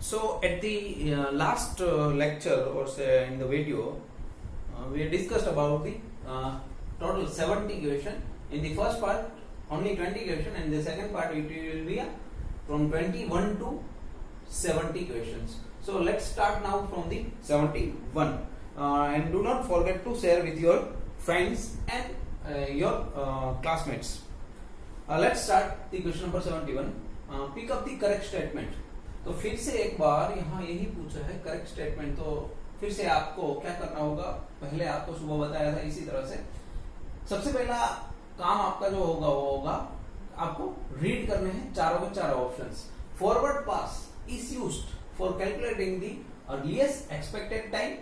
So at the last lecture or say in the video, we discussed about the total 70 question. In the first part, only 20 question, and the second part it will be from 21 to 70 questions. So let's start now from the 71. And do not forget to share with your friends and your classmates. Let's start the question number 71. Pick up the correct statement. तो फिर से एक बार यहाँ यही पूछा है correct statement. तो फिर से आपको क्या करना होगा, पहले आपको सुबह बताया था इसी तरह से. सबसे पहला काम आपका जो होगा वो होगा आपको रीड करने हैं चारों के चारों options. Forward pass is used for calculating the earliest expected time.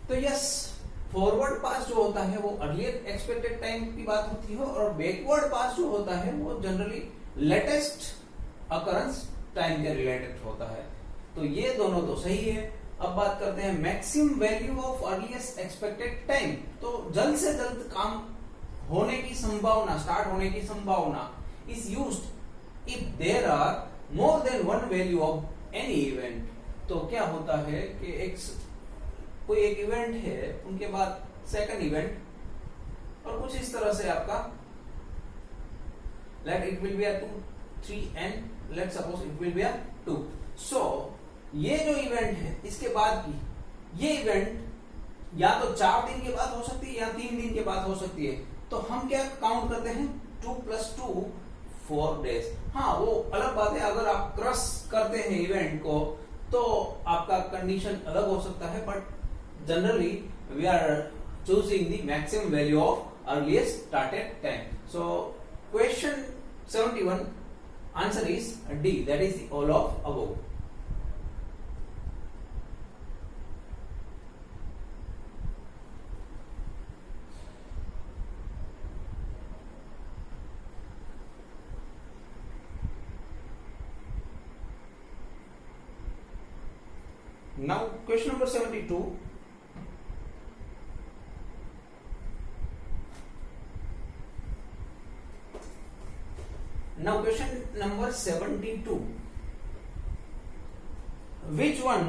तो यस, फॉरवर्ड पास जो होता है वो अर्लीस्ट एक्सपेक्टेड टाइम की बात होती है, और बैकवर्ड पास जो होता है वो जनरली लेटेस्ट अकरेंस टाइम के रिलेटेड होता है. तो ये दोनों तो सही है. अब बात करते हैं maximum value of earliest expected time. तो जल्द से जल्द काम होने की संभावना, स्टार्ट होने की संभावना is used if there are more than one value of any event. तो क्या होता है कि कोई एक इवेंट है, उनके बाद सेकंड इवेंट, और कुछ इस तरह से आपका let it will be 2, 3 and let suppose it will be 2. सो ये जो इवेंट है इसके बाद की ये इवेंट या तो 4 दिन के बाद हो सकती है या 3 दिन के बाद हो सकती है. तो हम क्या काउंट करते हैं 2 + 2 4 डेज. हाँ, वो अलग बात है, अगर आप क्रॉस करते हैं इवेंट को तो आपका कंडीशन अलग हो सकता है, but generally we are choosing the maximum value of earliest started time. So question 71 answer is D, that is all of above. Now question number 72. Now question number 72. Which one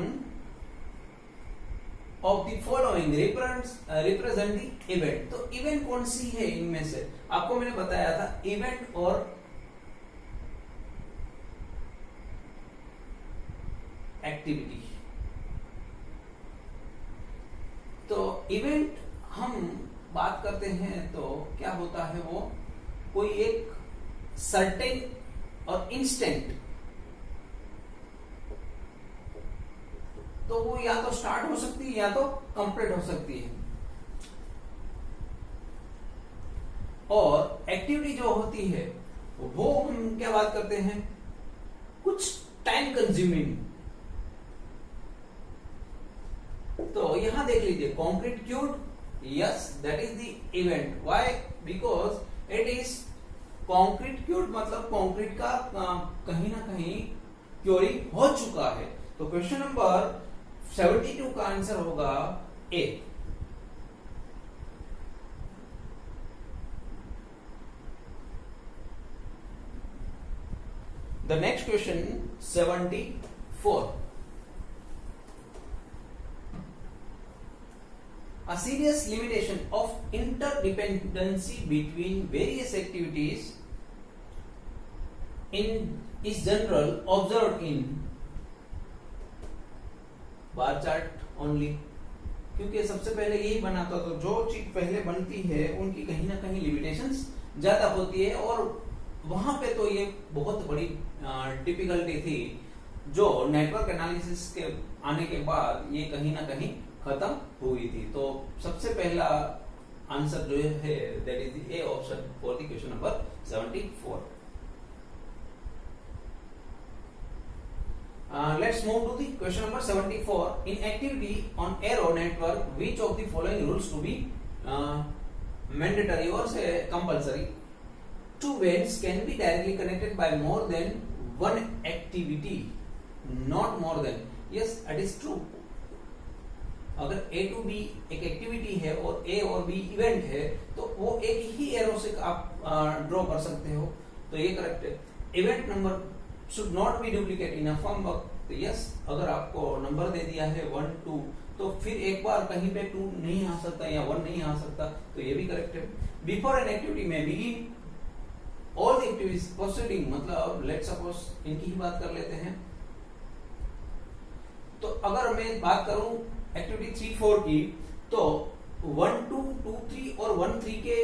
of the following represent the event? तो event कौन सी है इनमें से? आपको मैंने बताया था event और एक्टिविटी. तो इवेंट हम बात करते हैं तो क्या होता है, वो कोई एक सर्टेन और इंस्टेंट, तो वो या तो स्टार्ट हो सकती है या तो कंप्लीट हो सकती है. और एक्टिविटी जो होती है वो हम क्या बात करते हैं, कुछ टाइम कंज्यूमिंग. तो यहां देख लीजिए concrete cured, yes that is the event. Why? Because it is concrete cured, मतलब कॉन्क्रीट का कहीं ना कहीं क्योरिंग हो चुका है. तो क्वेश्चन नंबर 72 का आंसर होगा A. The next question 74. A serious limitation of interdependency between various activities is general observed in bar chart only. क्योंकि सबसे पहले यही बना था, तो जो चीज पहले बनती है उनकी कहीं ना कहीं लिमिटेशंस ज्यादा होती है, और वहां पे तो ये बहुत बड़ी डिफिकल्टी थी जो नेटवर्क एनालिसिस के आने के बाद ये कहीं ना कहीं खत्म हुई थी. तो सबसे पहला आंसर जो है that is A option for the question number 74. Let's move to the question number 74. In activity on arrow network, which of the following rules to be mandatory or say compulsory? Two bands can be directly connected by more than one activity, not more than. Yes, that is true. अगर A to B एक activity है और A और B event है तो वो एक ही arrow से आप ड्रॉ कर सकते हो. तो ये करेक्ट है. Event number should not be duplicate in a firm work. तो यस, अगर आपको नंबर दे दिया है 1 2 तो फिर एक बार कहीं पे 2 नहीं आ सकता या 1 नहीं आ सकता, तो ये भी करेक्ट है. बिफोर एन एक्टिविटी में begin all the activities proceeding, मतलब लेट सपोज इनकी ही बात कर लेते हैं. तो अगर मैं बात करूं एक्टिविटी 3 4 की, तो 1 2 2 3 और 1 3 के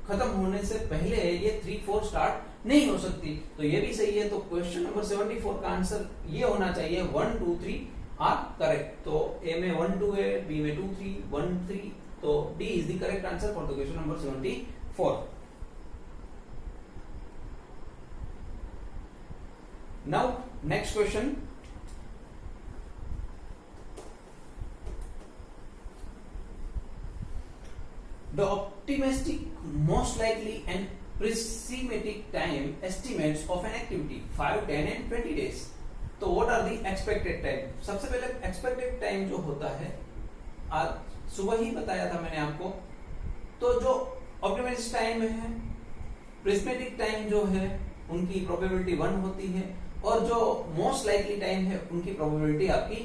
खत्म होने से पहले ये 3 4 स्टार्ट नहीं हो सकती. तो ये भी सही है. तो क्वेश्चन नंबर 74 का आंसर ये होना चाहिए 1 2 3 आर करेक्ट. तो ए में 1 2 है, बी में 2 3 1 3, तो D is the correct answer for the question number 74. Now next question. The optimistic, most likely and pessimistic time estimates of an activity 5, 10 and 20 days. तो what are the expected time? सबसे पहले expected time जो होता है, आज सुबह ही बताया था मैंने आपको. तो जो optimistic टाइम है, pessimistic टाइम जो है, उनकी प्रोबेबिलिटी 1 होती है, और जो मोस्ट लाइकली टाइम है उनकी प्रोबेबिलिटी आपकी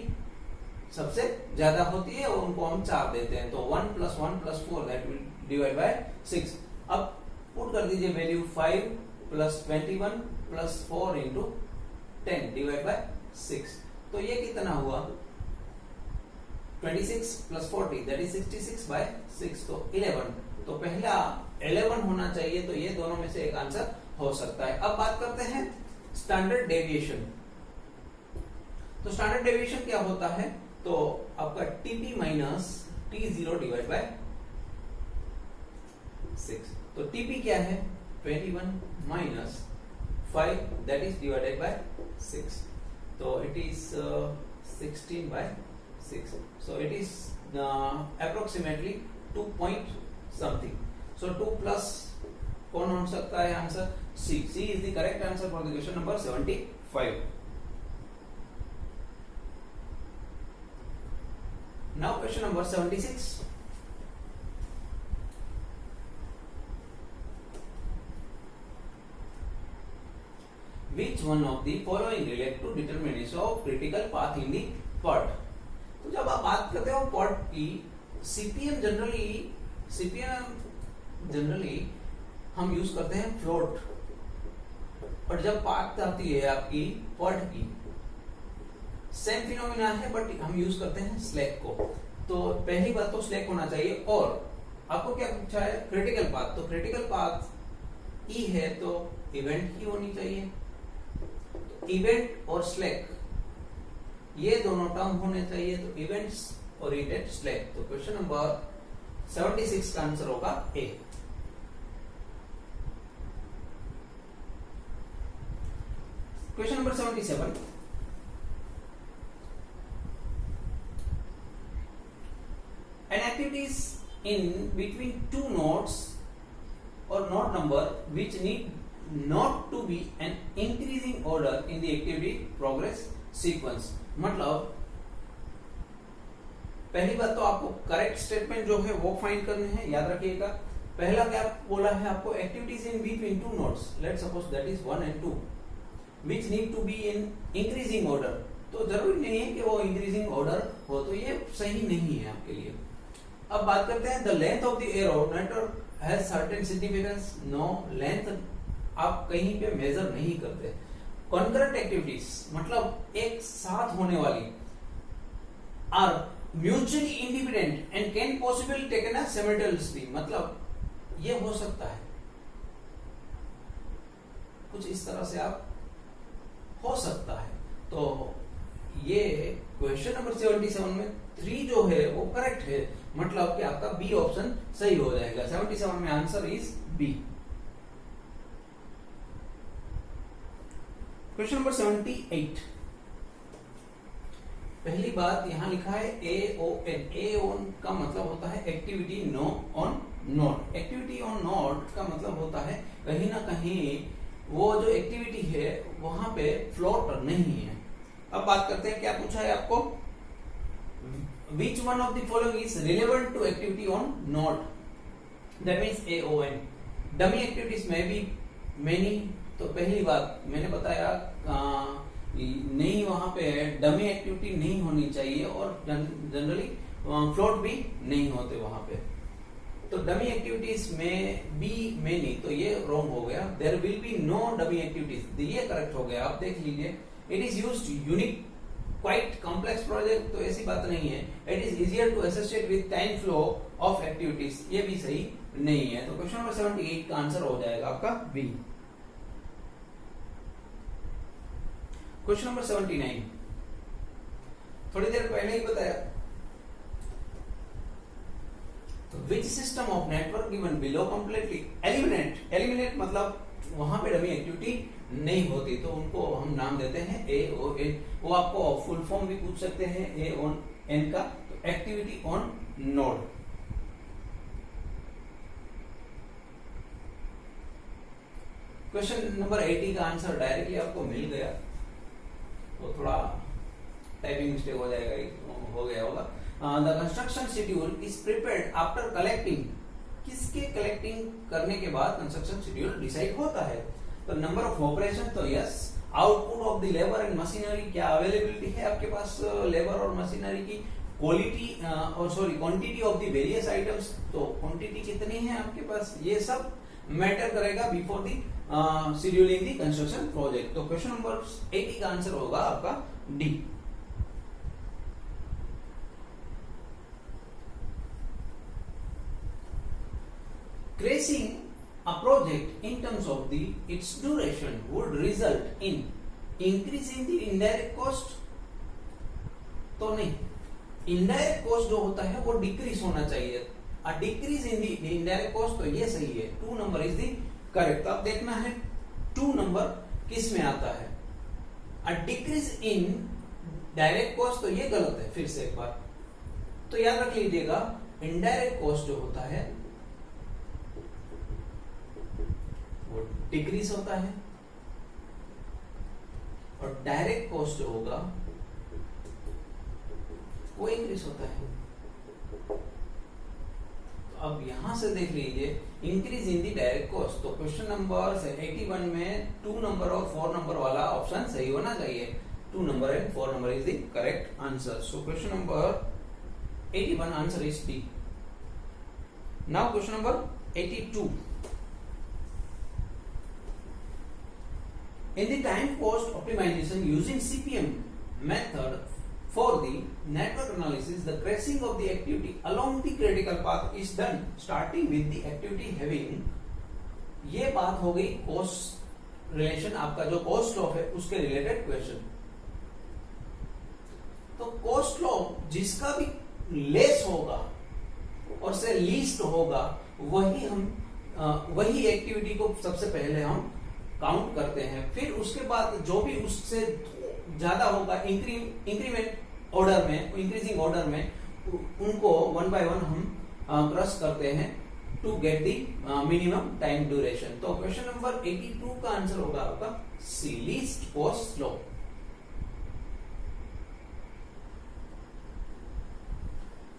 सबसे ज्यादा होती है, और उनको हम 4 देते हैं. तो 1 + 1 + 4 दैट विल डिवाइड बाय 6. अब पुट कर दीजिए वैल्यू 5 + 21 + 4 × 10 डिवाइड बाय 6. तो ये कितना हुआ? 26 + 40 दैट इज 66/6. तो 11. तो पहला 11 होना चाहिए. तो ये दोनों में से एक आंसर हो सकता है. अब बात करते हैं स्टैंडर्ड डेविएशन. तो स्टैंडर्ड डेविएशन क्या होता है? तो आपका TP minus T0 divide by 6. तो TP क्या है? 21 minus 5 that is divided by 6. तो it is 16/6. So it is approximately 2 point something. So 2 plus कौन हो सकता है answer? C. C is the correct answer for the question number 75. Now question number 76. Which one of the following relate to determination of critical path in the PERT? तो जब आप बात करते हो PERT की, CPM जनरली हम use करते हैं फ्लोट, और जब बात आती है आपकी PERT की, सेम फिनोमिना है बट हम यूज करते हैं स्लैक को. तो पहली बात तो स्लैक होना चाहिए. और आपको क्या पूछा है? Critical path. तो क्रिटिकल पाथ ई है तो इवेंट ही होनी चाहिए. तो इवेंट और स्लैक ये दोनों टर्म होने चाहिए. तो इवेंट्स ओरिएंटेड स्लैक. तो क्वेश्चन नंबर 76 का आंसर होगा A. Question number 77. An activity is in between two nodes or node number which need not to be an increasing order in the activity progress sequence. मतलब पहली बात तो आपको correct statement जो है वो फाइंड करने हैं, याद रखिएगा. पहला क्या बोला है आपको? Activities in between two nodes, let suppose that is 1 and 2, which need to be in increasing order. तो जरूरी नहीं है कि वो इंक्रीजिंग ऑर्डर हो, तो ये सही नहीं है आपके लिए. अब बात करते हैं the length of the arrow network has certain significance. No, length आप कहीं पे मेजर नहीं करते. कॉन्करेंट एक्टिविटीज मतलब एक साथ होने वाली are mutually independent and can possibly taken as simultaneously. मतलब ये हो सकता है कुछ इस तरह से आप हो सकता है. तो ये क्वेश्चन नंबर 77 में 3 जो है वो करेक्ट है. मतलब कि आपका बी ऑप्शन सही हो जाएगा. 77 में answer is B. Question number 78. पहली बात यहां लिखा है AON. AON का मतलब होता है activity know on node. Activity on node का मतलब होता है कहीं ना कहीं वो जो एक्टिविटी है वहां पे फ्लोट नहीं है. अब बात करते हैं क्या पूछा है आपको? Which one of the following is relevant to activity on node? That means AON. Dummy activities may be many. तो पहली बात मैंने बताया नहीं, वहां पे डमी एक्टिविटी नहीं होनी चाहिए और जनरली फ्लोट भी नहीं होते वहां पे। तो dummy activities may be many, तो ये रॉन्ग हो गया। There will be no dummy activities, ये करेक्ट हो गया। आप देख लीजिए, it is used unique quite complex project, तो ऐसी बात नहीं है। It is easier to associate with time flow of activities, ये भी सही नहीं है। तो क्वेश्चन नंबर 78 का आंसर हो जाएगा आपका बी। क्वेश्चन नंबर 79 थोड़ी देर पहले ही बताया। तो which system of network given below completely eliminate मतलब वहां पे डमी एक्टिविटी नहीं होती, तो उनको हम नाम देते हैं ए ओ एन। वो आपको फुल फॉर्म भी पूछ सकते हैं ए ऑन एन का। तो activity on node. Question number 80 का आंसर डायरेक्टली आपको मिल गया, तो थोड़ा टाइपिंग मिस्टेक हो जाएगा, हो गया होगा। The construction schedule is prepared after collecting, किसके कलेक्टिंग करने के बाद कंस्ट्रक्शन शेड्यूल डिसाइड होता है। तो नंबर ऑफ ऑपरेशन, तो yes. Output of the labour and machinery, क्या अवेलेबिलिटी है आपके पास लेबर और मशीनरी की। क्वालिटी और sorry quantity of the various items, तो क्वांटिटी कितनी है आपके पास, ये सब मैटर करेगा before the scheduling the construction project. तो क्वेश्चन नंबर 80 का आंसर होगा आपका D. Tracing a project in terms of its duration would result in increasing the indirect cost, तो नहीं, indirect cost जो होता है वो डिक्रीज होना चाहिए। A decrease in the indirect cost, तो ये सही है। 2 नंबर इज दी करेक्ट। अब देखना है 2 नंबर किस में आता है। A decrease in direct cost, तो ये गलत है। फिर से एक बार तो याद रख लीजिएगा, इनडायरेक्ट कॉस्ट जो होता है वो डिक्रीज होता है और डायरेक्ट कॉस्ट जो होगा वो इंक्रीज होता है। तो अब यहां से देख लीजिए, increase in the direct cost. तो क्वेश्चन नंबर 81 में 2 नंबर और 4 नंबर वाला ऑप्शन सही होना चाहिए। 2 number and 4 number is the correct answer. So question number 81 answer is D. Now question number 82। In the time cost optimization using CPM method for the network analysis, the tracing of the activity along the critical path is done starting with the activity having, ये बात हो गई cost relation, आपका जो cost law है उसके related question. तो cost law जिसका भी लेस होगा और से लीस्ट होगा वही एक्टिविटी को सबसे पहले हम काउंट करते हैं। फिर उसके बाद जो भी उससे ज्यादा होगा इंक्रीमेंट ऑर्डर में, इंक्रीजिंग ऑर्डर में, उनको 1 बाय 1 हम क्रॉस करते हैं to get the minimum time duration. तो क्वेश्चन नंबर 82 का आंसर होगा आपका C, least cost law.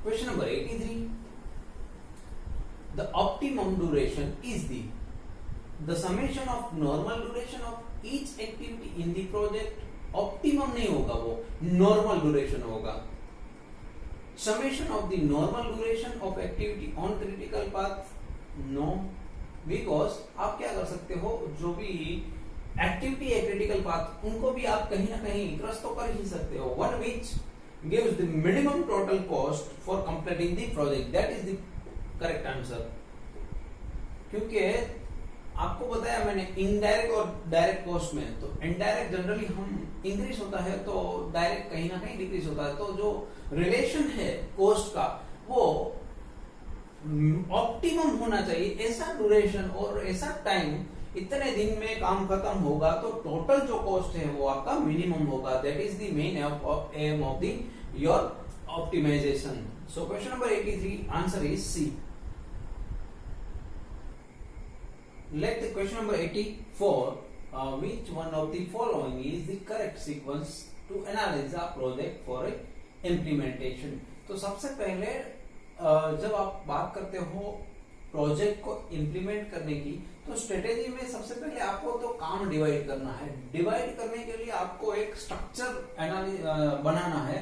Question number 83। The optimum duration is the summation of normal duration of each activity in the project। Optimum नहीं होगा, वो normal duration होगा। summation of the normal duration of activity on critical path, no, because आप क्या कर सकते हो, जो भी एक्टिविटी है क्रिटिकल पाथ उनको भी आप कहीं ना कहीं क्रॉस तो कर ही सकते हो। one which gives the minimum total cost for completing the project, that is the correct answer। क्योंकि आपको बताया मैंने इनडायरेक्ट और डायरेक्ट कॉस्ट में, तो इनडायरेक्ट जनरली हम इंक्रीज होता है तो डायरेक्ट कहीं ना कहीं डिक्रीज होता है। तो जो रिलेशन है कॉस्ट का वो ऑप्टिमम होना चाहिए, ऐसा ड्यूरेशन और ऐसा टाइम, इतने दिन में काम खत्म होगा तो टोटल जो कॉस्ट है वो आपका मिनिमम होगा। That is the main aim of the your optimization. So question number 83 answer is C. Let the question number 84, which one of the following is the correct sequence to analyze a project for implementation। तो सबसे पहले जब आप बात करते हो project को implement करने की, तो स्ट्रेटेजी में सबसे पहले आपको तो काम डिवाइड करना है। डिवाइड करने के लिए आपको एक स्ट्रक्चर बनाना है।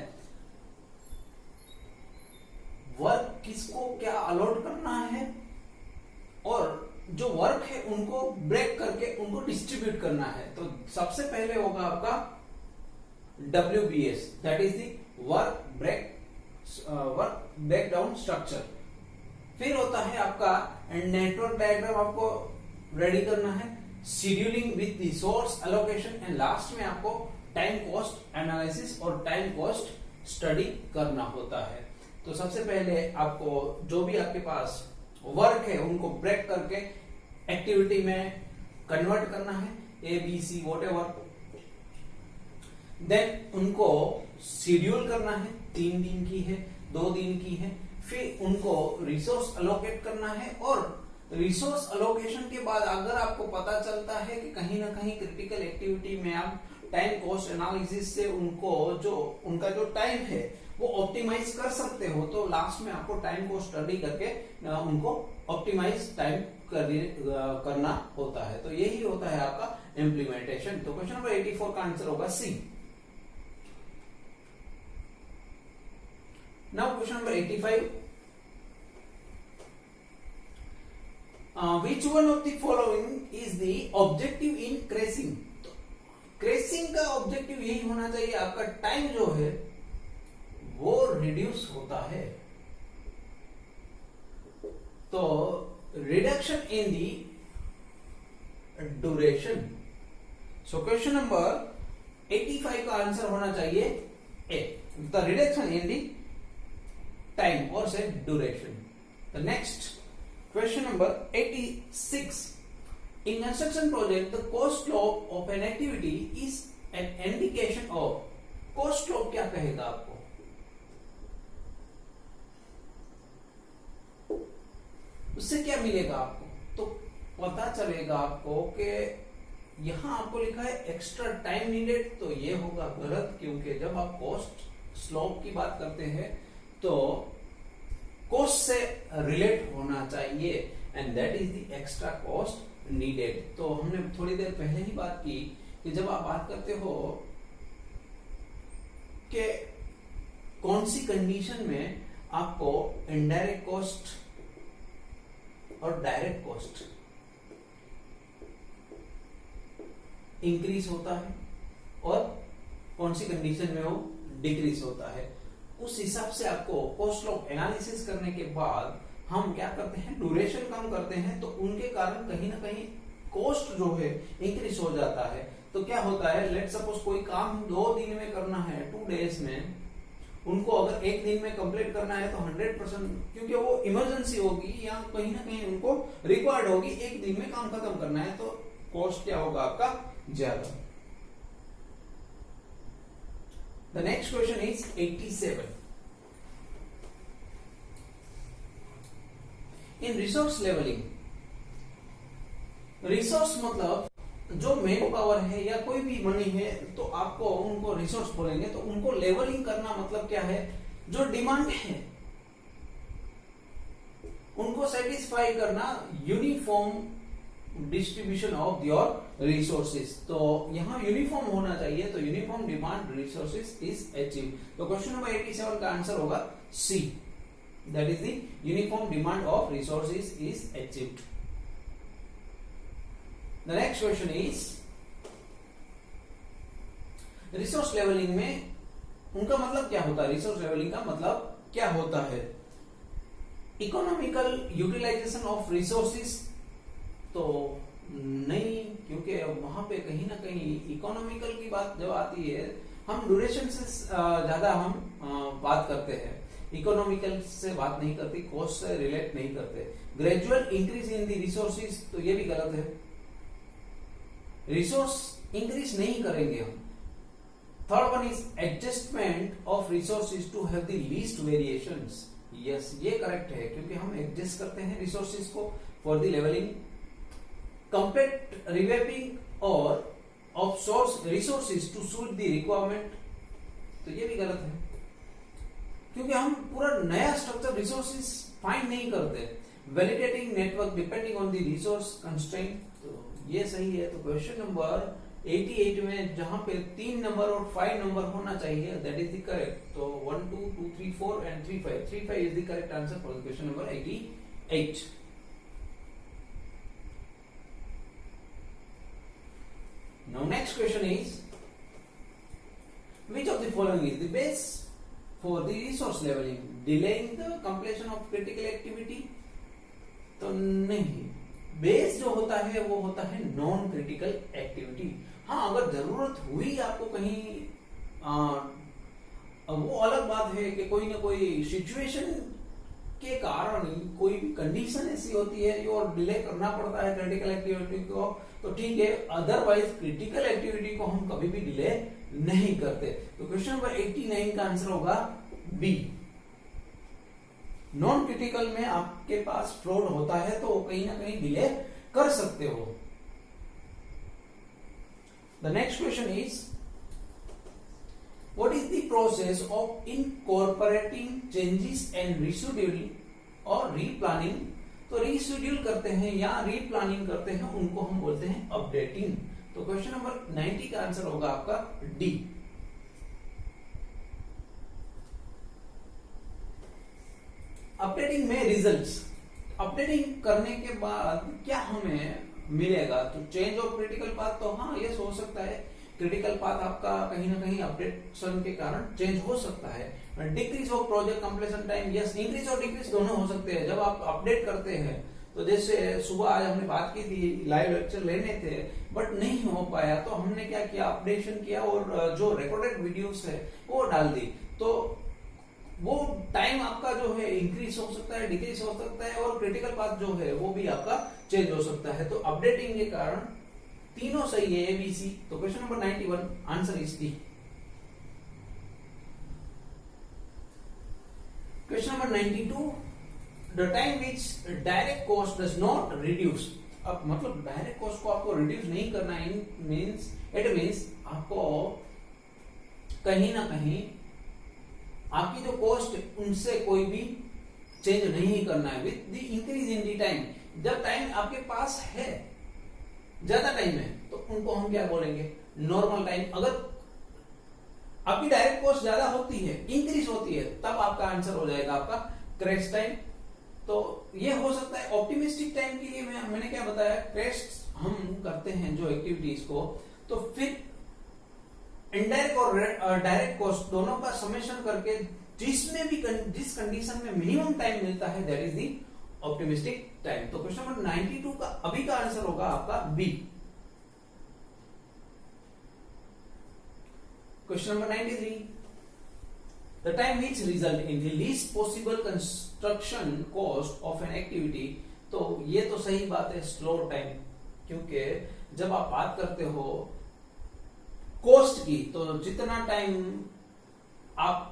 वर्क किसको क्या अलॉट करना है और जो वर्क है उनको ब्रेक करके उनको डिस्ट्रीब्यूट करना है। तो सबसे पहले होगा आपका WBS, that is the work break down structure. फिर होता है आपका नेटवर्क डायग्राम, आपको रेडी करना है, scheduling with resource allocation, and last में आपको टाइम कॉस्ट एनालिसिस और टाइम कॉस्ट स्टडी करना होता है। तो सबसे पहले आपको जो भी आपके पास वर्क है उनको ब्रेक करके एक्टिविटी में कन्वर्ट करना है, ABC व्हाटएवर। देन उनको शेड्यूल करना है, 3 दिन की है, 2 दिन की है। फिर उनको रिसोर्स अलोकेट करना है, और रिसोर्स अलोकेशन के बाद अगर आपको पता चलता है कि कहीं ना कहीं क्रिटिकल एक्टिविटी में आप टाइम कॉस्ट एनालिसिस से उनका जो टाइम है वो ऑप्टिमाइज कर सकते हो, तो लास्ट में आपको टाइम को स्टडी करके उनको ऑप्टिमाइज टाइम करना होता है। तो यही होता है आपका इम्प्लीमेंटेशन। तो क्वेश्चन नंबर 84 का आंसर होगा C. Now question number 85, which one of the following is the objective in crashing? तो क्रेसिंग का ऑब्जेक्टिव यही होना चाहिए, आपका टाइम जो है वो रिड्यूस होता है। तो reduction in the duration. So question number 85 का आंसर होना चाहिए A, the reduction in the time और से duration. The next question number 86, in construction project the cost slope of an activity is an indication of, cost slope क्या कहेगा आपको? उससे क्या मिलेगा आपको? तो पता चलेगा आपको कि यहां आपको लिखा है एक्स्ट्रा टाइम नीडेड, तो ये होगा गलत, क्योंकि जब आप कॉस्ट स्लोप की बात करते हैं तो कॉस्ट से रिलेट होना चाहिए, and that is the extra cost needed. तो हमने थोड़ी देर पहले ही बात की कि जब आप बात करते हो कि कौन सी कंडीशन में आपको इनडायरेक्ट कॉस्ट और डायरेक्ट कॉस्ट इंक्रीज होता है और कौन सी कंडीशन में वो डिक्रीज होता है, उस हिसाब से आपको कॉस्ट ऑफ एनालिसिस करने के बाद हम क्या करते हैं, ड्यूरेशन कम करते हैं, तो उनके कारण कहीं ना कहीं कॉस्ट जो है इंक्रीज हो जाता है। तो क्या होता है, लेट सपोज कोई काम 2 दिन में करना है, 2 डेज में, उनको अगर 1 दिन में कंप्लीट करना है तो 100%, क्योंकि वो इमरजेंसी होगी या कहीं ना कहीं उनको रिक्वायर्ड होगी 1 दिन में काम खत्म करना है, तो कॉस्ट क्या होगा आपका, ज्यादा। The next question is 87, in resource leveling. Resource मतलब जो मेन पावर है या कोई भी मनी है, तो आपको उनको रिसोर्स बोलेंगे। तो उनको लेवलिंग करना मतलब क्या है, जो डिमांड है उनको सेटिस्फाई करना, uniform distribution of your resources. तो यहां यूनिफॉर्म होना चाहिए, तो uniform demand resources is achieve. तो क्वेश्चन नंबर 87 का आंसर होगा C, that is the uniform demand of resources is achieved. The next question is, resource levelling में उनका मतलब क्या होता है, रिसोर्स लेवलिंग का मतलब क्या होता है, इकोनॉमिकल यूटिलाइजेशन ऑफ रिसोर्सेज। तो नहीं, क्योंकि वहां पे कहीं ना कहीं इकोनॉमिकल की बात जब आती है, हम ड्यूरेशन से ज्यादा हम बात करते हैं, इकोनॉमिकल से बात नहीं करती, कॉस्ट से रिलेट नहीं करते। Gradual increase in the resources, तो ये भी गलत है, रिसोर्स इंक्रीज नहीं करेंगे हम। Third one is adjustment of resources to have the least variations. Yes, ये करेक्ट है, क्योंकि हम एडजस्ट करते हैं रिसोर्सेज को for the leveling. Complete revamping और of source resources to suit the requirement, तो ये भी गलत है, क्योंकि हम पूरा नया स्ट्रक्चर रिसोर्सेज फाइंड नहीं करते, validating network depending on the resource constraint, तो ये सही है। तो क्वेश्चन नंबर 88 में जहां पे 3 नंबर और 5 नंबर होना चाहिए, दैट इज द करेक्ट। तो 1 2 2 3 4 and 3 5, 3 5 is the correct answer for the question number 88। Now next question is, which of the following is the base for the resource leveling? Delaying the completion of critical activity? तो नहीं, base जो होता है वो होता है non critical activity. हाँ, अगर जरूरत हुई आपको कहीं, वो अलग बात है कि कोई ना कोई सिचुएशन के कारण कोई भी कंडीशन ऐसी होती है और डिले करना पड़ता है क्रिटिकल एक्टिविटी को, तो ठीक है। अदरवाइज क्रिटिकल एक्टिविटी को हम कभी भी डिले नहीं करते। तो क्वेश्चन नंबर 89 का आंसर होगा बी। नॉन क्रिटिकल में आपके पास फ्रॉड होता है तो कहीं ना कहीं डिले कर सकते हो। The next question is, what is the process of incorporating changes and rescheduling और replanning? तो रीशेड्यूल करते हैं या रीप्लानिंग करते हैं, उनको हम बोलते हैं अपडेटिंग। तो क्वेश्चन नंबर 90 का आंसर होगा आपका डी। अपडेटिंग में रिजल्ट्स, अपडेटिंग करने के बाद क्या हमें मिलेगा? तो चेंज ऑफ क्रिटिकल पाथ, तो हाँ ये हो सकता है क्रिटिकल पाथ आपका कहीं ना कहीं अपडेशन के कारण चेंज हो सकता है। Decrease of project completion time, yes, increase और डिक्रीज दोनों हो सकते हैं जब आप अपडेट करते हैं। तो जैसे सुबह आज हमने बात की थी, लाइव लेक्चर लेने थे बट नहीं हो पाया, तो हमने क्या किया, अपडेशन किया और जो रिकॉर्डेड वीडियोस है वो डाल दी। तो वो टाइम आपका जो है इंक्रीज हो सकता है, डिक्रीज हो सकता है, और क्रिटिकल पाथ जो है वो भी आपका चेंज हो सकता है। तो अपडेटिंग के कारण तीनों सही है, एबीसी। तो question number 91 answer is D. Question number 92, the time which direct cost does not reduce. अब मतलब डायरेक्ट कॉस्ट को आपको रिड्यूस नहीं करना है, इट मीन्स आपको कहीं ना कहीं आपकी जो कॉस्ट उनसे कोई भी चेंज नहीं करना है with the increase in the time. जब टाइम आपके पास है, ज्यादा टाइम है, तो उनको हम क्या बोलेंगे, नॉर्मल टाइम। अगर आपकी डायरेक्ट कॉस्ट ज्यादा होती है, इंक्रीज होती है, तब आपका आंसर हो जाएगा आपका क्रैश टाइम। तो ये हो सकता है ऑप्टिमिस्टिक टाइम के लिए मैंने क्या बताया, क्रैश हम करते हैं जो एक्टिविटीज को, तो फिर इनडायरेक्ट और डायरेक्ट कॉस्ट दोनों का समेशन करके जिसमें भी जिस कंडीशन में मिनिमम टाइम मिलता है, that is the optimistic time. तो क्वेश्चन नंबर 92 का अभी का आंसर होगा आपका B. Question number 93, the time which result in the least possible construction cost of an activity. तो ये तो सही बात है, स्लो टाइम, क्योंकि जब आप बात करते हो कॉस्ट की, तो जितना टाइम आप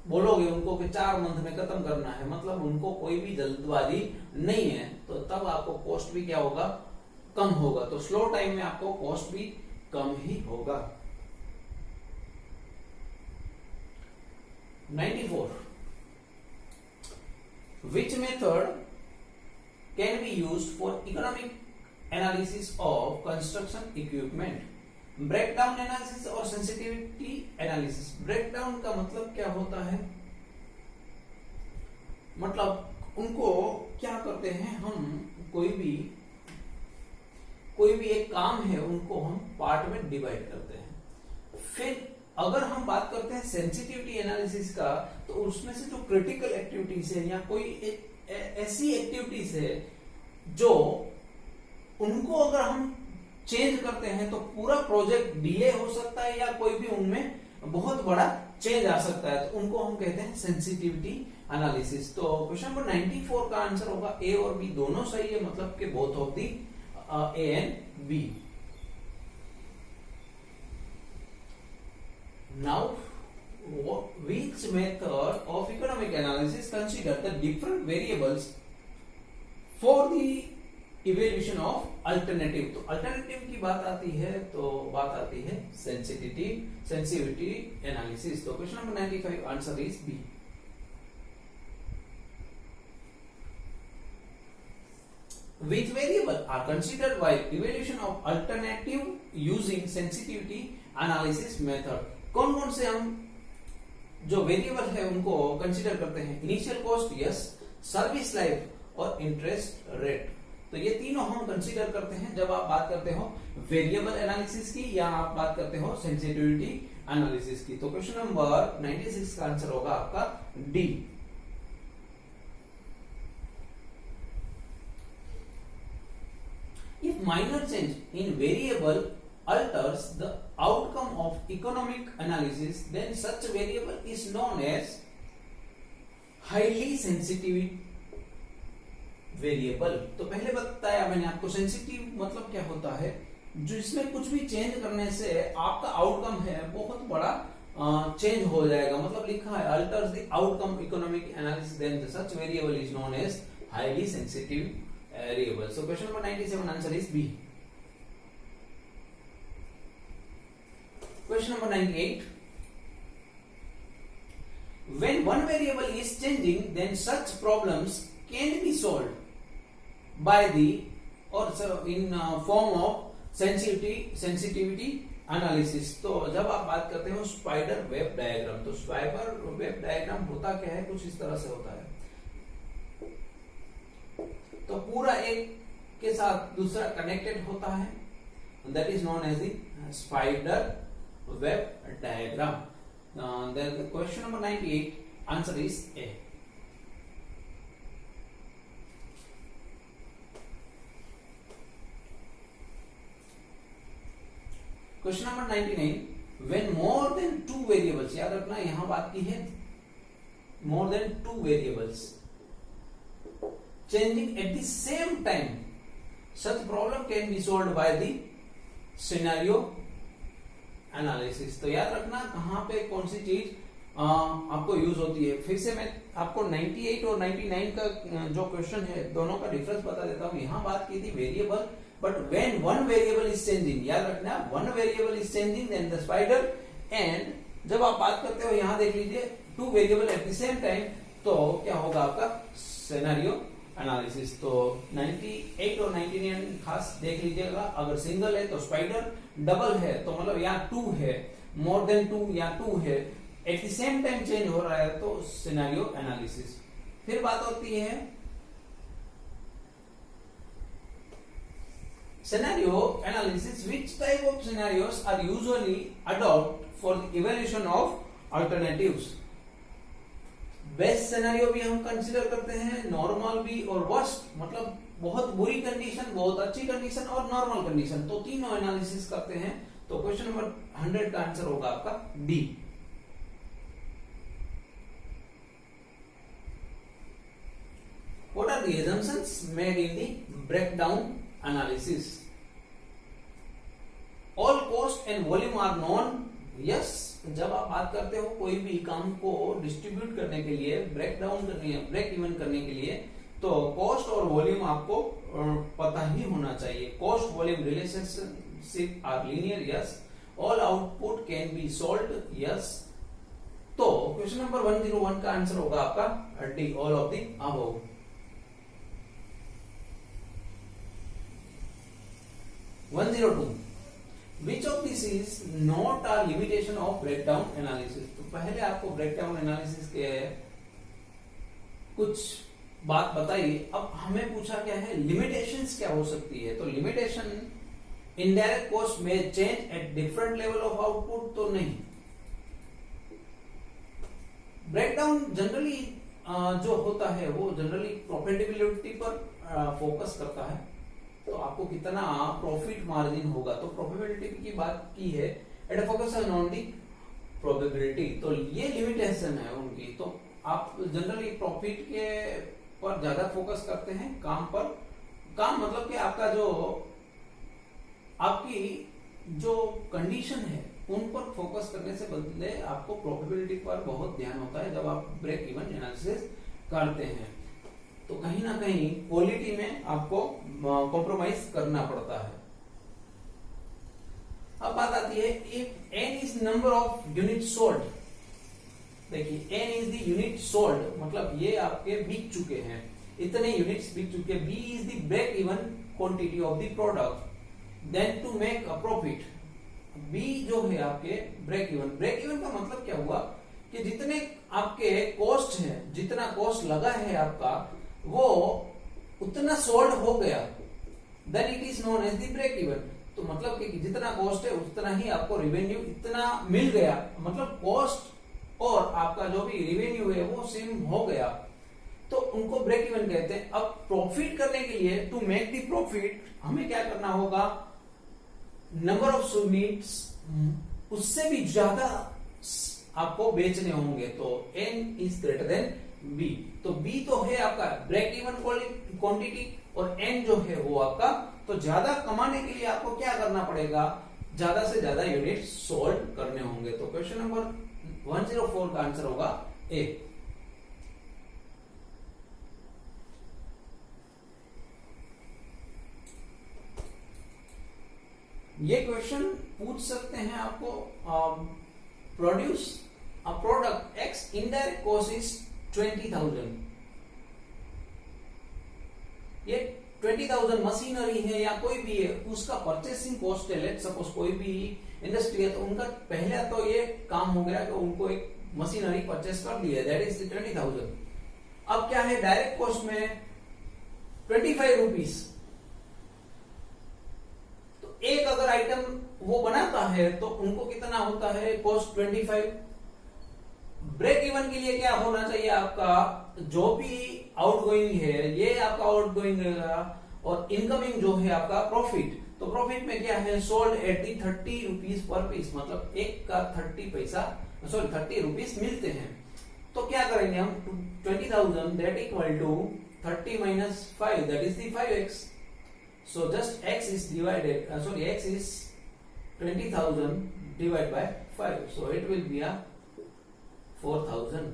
बोलोगे उनको कि 4 मंथ में खत्म करना है, मतलब उनको कोई भी जल्दबाजी नहीं है, तो तब आपको कॉस्ट भी क्या होगा, कम होगा। तो स्लो टाइम में आपको कॉस्ट भी कम ही होगा। 94, which method can be used for economic analysis of construction equipment? Breakdown analysis और सेंसिटिविटी एनालिसिस। ब्रेकडाउन का मतलब क्या होता है, मतलब उनको क्या करते हैं हम, कोई भी एक काम है उनको हम पार्ट में डिवाइड करते हैं। फिर अगर हम बात करते हैं सेंसिटिविटी एनालिसिस का, तो उसमें से जो क्रिटिकल एक्टिविटीज है या कोई ऐसी एक्टिविटीज है जो उनको अगर हम चेंज करते हैं तो पूरा प्रोजेक्ट डिले हो सकता है या कोई भी उनमें बहुत बड़ा चेंज आ सकता है, तो उनको हम कहते हैं सेंसिटिविटी एनालिसिस। तो क्वेश्चन नंबर 94 का आंसर होगा ए और बी दोनों सही है, मतलब कि both of the A and B. Now which method of economic analysis consider the different variables for the evaluation of alternative. तो अल्टरनेटिव की बात आती है तो बात आती है सेंसिटिविटी एनालिसिस। तो question number 95 answer is B. which variable are considered while evaluation of alternative using sensitivity analysis method? कौन कौन से हम जो वेरिएबल है उनको कंसीडर करते हैं? Initial cost, yes, service life और इंटरेस्ट रेट। तो ये तीनों हम कंसीडर करते हैं जब आप बात करते हो वेरिएबल एनालिसिस की या आप बात करते हो सेंसिटिविटी एनालिसिस की। तो क्वेश्चन नंबर 96 का आंसर होगा आपका D. If minor change in variable alters the outcome of economic analysis, then such variable is known as highly sensitive variable। तो पहले बताया मैंने आपको सेंसिटिव मतलब क्या होता है, जो इसमें कुछ भी चेंज करने से आपका आउटकम है बहुत बड़ा चेंज हो जाएगा। मतलब लिखा है alters the outcome economic analysis, then such variable is known as highly sensitive variable। So question number 97 answer is B। Question number 98, when one variable is changing, then such problems can be solved by the or in form of sensitivity analysis। तो जब आप बात करते हो spider web diagram, तो spider web diagram होता क्या है, कुछ इस तरह से होता है। तो पूरा एक के साथ दूसरा कनेक्टेड होता है, that is known as the spider web diagram. Then question number 98 answer is A. Question number 99, when more than 2 variables, याद रखना यहां बात की है more than 2 variables changing at the same time, such problem can be solved by the scenario analysis। तो याद रखना कहां पे कौन सी चीज आपको यूज होती है। फिर से मैं आपको 98 और 99 का जो क्वेश्चन है दोनों का डिफरेंस बता देता हूं। यहां बात की थी variable, but when one variable is changing, याद रखना one variable is changing then the spider. And जब आप बात करते हो यहां देख लीजिए 2 variable at the same time, तो क्या होगा आपका सिनेरियो एनालिसिस। तो 98 और 99 खास देख लीजिएगा। अगर सिंगल है तो स्पाइडर, डबल है तो मतलब यहाँ 2 है, मोर देन 2 या 2 है, eight the same time change हो रहा है तो सिनेरियो एनालिसिस। फिर बात होती है scenario analysis, which type of scenarios are usually adopt for the evaluation of alternatives. Best scenario भी हम कंसीडर करते हैं, नॉर्मल भी और वर्स्ट मतलब बहुत बुरी कंडीशन, बहुत अच्छी कंडीशन और नॉर्मल कंडीशन, तो तीनों एनालिसिस करते हैं। तो क्वेश्चन नंबर 100 का आंसर होगा आपका D. What are the assumptions made in the breakdown analysis? All cost and volume are known। Yes, जब आप बात करते हो कोई भी काम को डिस्ट्रीब्यूट करने के लिए, ब्रेक डाउन करने, ब्रेक इवन करने के लिए, तो कॉस्ट और वॉल्यूम आपको पता ही होना चाहिए। Cost volume relationship are linear, yes. All output can be solved, yes. तो क्वेश्चन नंबर 101 का आंसर होगा आपका D, all of the above. Which of this is not a limitation of breakdown analysis? तो पहले आपको ब्रेकडाउन एनालिसिस के कुछ बात बताइए। अब हमें पूछा क्या है, लिमिटेशंस क्या हो सकती है। तो लिमिटेशन इनडायरेक्ट कॉस्ट में change at different level of output, तो नहीं। ब्रेकडाउन जनरली जो होता है वो जनरली प्रॉफिटेबिलिटी पर फोकस करता है। तो आपको कितना प्रॉफिट मार्जिन होगा, तो प्रोबेबिलिटी की बात की है, at focus on the probability. तो ये लिमिटेशन है उनकी। तो आप जनरली प्रॉफिट के पर ज्यादा फोकस करते हैं, काम पर। काम मतलब कि आपका जो आपकी जो कंडीशन है उन पर फोकस करने से बदले आपको प्रोबेबिलिटी पर बहुत ध्यान होता है जब आप ब्रेक इवन एनालिसिस करते हैं। तो कहीं ना कहीं क्वालिटी में आपको कॉम्प्रोमाइज करना पड़ता है। अब बात आती है if n is number of unit sold. देखिए n is the unit sold, मतलब ये आपके बिक चुके हैं। इतने यूनिट्स बिक चुके, B is the break even quantity of the product, then to make a profit. B जो है आपके ब्रेक इवन का मतलब क्या हुआ कि जितने आपके कॉस्ट है, जितना कॉस्ट लगा है आपका, वो उतना सोल्ड हो गया, then it is known as the break even. तो मतलब कि जितना कॉस्ट है उतना ही आपको रेवेन्यू इतना मिल गया, मतलब कॉस्ट और आपका जो भी रेवेन्यू है वो सेम हो गया, तो उनको ब्रेक इवन कहते हैं। अब प्रॉफिट करने के लिए, टू मेक द प्रॉफिट, हमें क्या करना होगा, नंबर ऑफ यूनिट्स उससे भी ज्यादा आपको बेचने होंगे, तो n is greater than b। तो b तो है आपका ब्रेक इवन क्वांटिटी और n जो है वो आपका, तो ज्यादा कमाने के लिए आपको क्या करना पड़ेगा, ज्यादा से ज्यादा यूनिट सोल्ड करने होंगे। तो क्वेश्चन नंबर 104 का आंसर होगा ए। ये क्वेश्चन पूछ सकते हैं आपको, produce a product x, indirect cost is 20,000। ये 20,000 मशीनरी है या कोई भी है, उसका परचेसिंग कॉस्ट है, लेट्स सपोज कोई भी इंडस्ट्री है, तो उनका पहले तो ये काम हो गया कि उनको एक मशीनरी परचेस कर ली है, दैट इज 20,000। अब क्या है, डायरेक्ट कॉस्ट में 25 रुपीज, तो एक अगर आइटम वो बनाता है तो उनको कितना होता है कॉस्ट 25। ब्रेक इवन के लिए क्या होना चाहिए आपका, जो भी आउटगोइंग है ये आपका आउटगोइंग रहेगा, और इनकमिंग जो है आपका प्रॉफिट। तो प्रॉफिट में क्या है, sold at the 30 rupees per piece, मतलब एक का 30 रुपीज मिलते हैं। तो क्या करेंगे हम, 20,000 that equal to 30 minus 5 that is the 5x। So just x is divided, x is 20,000 divided by 5, so it will be a 4,000।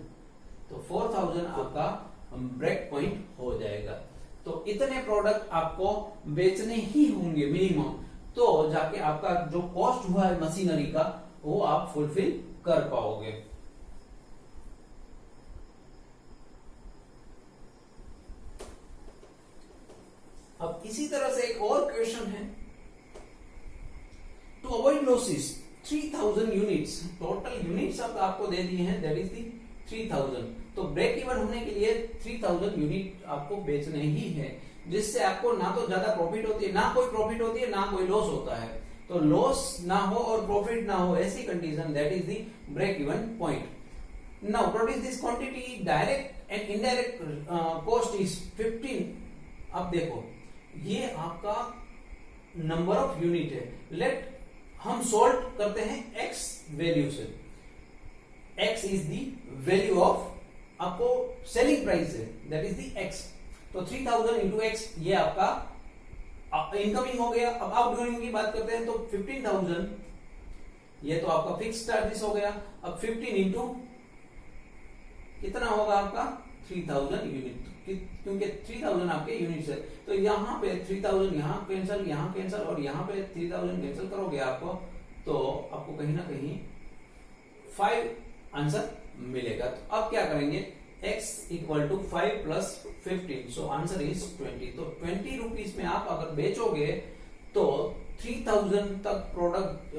तो 4,000 आपका ब्रेक पॉइंट हो जाएगा। तो इतने प्रोडक्ट आपको बेचने ही होंगे मिनिमम, तो जाके आपका जो कॉस्ट हुआ है मशीनरी का वो आप फुलफिल कर पाओगे। अब इसी तरह से एक और क्वेश्चन है, to avoid losses 3,000 units, total units अब आपको दे दिए हैं, दैट इज दी 3,000। तो ब्रेक इवन होने के लिए 3,000 यूनिट आपको बेचने ही है, जिससे आपको ना तो ज्यादा प्रॉफिट होती है, ना कोई प्रॉफिट होती है, ना कोई लॉस होता है। तो लॉस ना हो और प्रॉफिट ना हो, ऐसी condition, that is the break even point. Now produce this quantity, direct and indirect cost is 15। अब देखो ये आपका नंबर ऑफ यूनिट है, लेट हम सॉल्व करते हैं x वैल्यू से। x is the value of आपको सेलिंग प्राइस है, दैट इज दी x। तो 3,000 इंटू x ये आपका इनकमिंग हो गया। अब आउटगोइंग की बात करते हैं तो 15,000 ये तो आपका फिक्स चार्जेस हो गया। अब 15 इंटू कितना होगा आपका 3,000 यूनिट, क्योंकि 3,000 आपके यूनिट्स है, तो यहाँ पे 3,000 यहाँ कैंसल और यहाँ पे 3,000 कैंसल करोगे आपको, तो आपको कहीं ना कहीं 5 आंसर मिलेगा। तो अब क्या करेंगे, x equal to 5 plus 15, so answer is 20। तो 20 रुपीज में आप अगर बेचोगे तो 3,000 तक प्रोडक्ट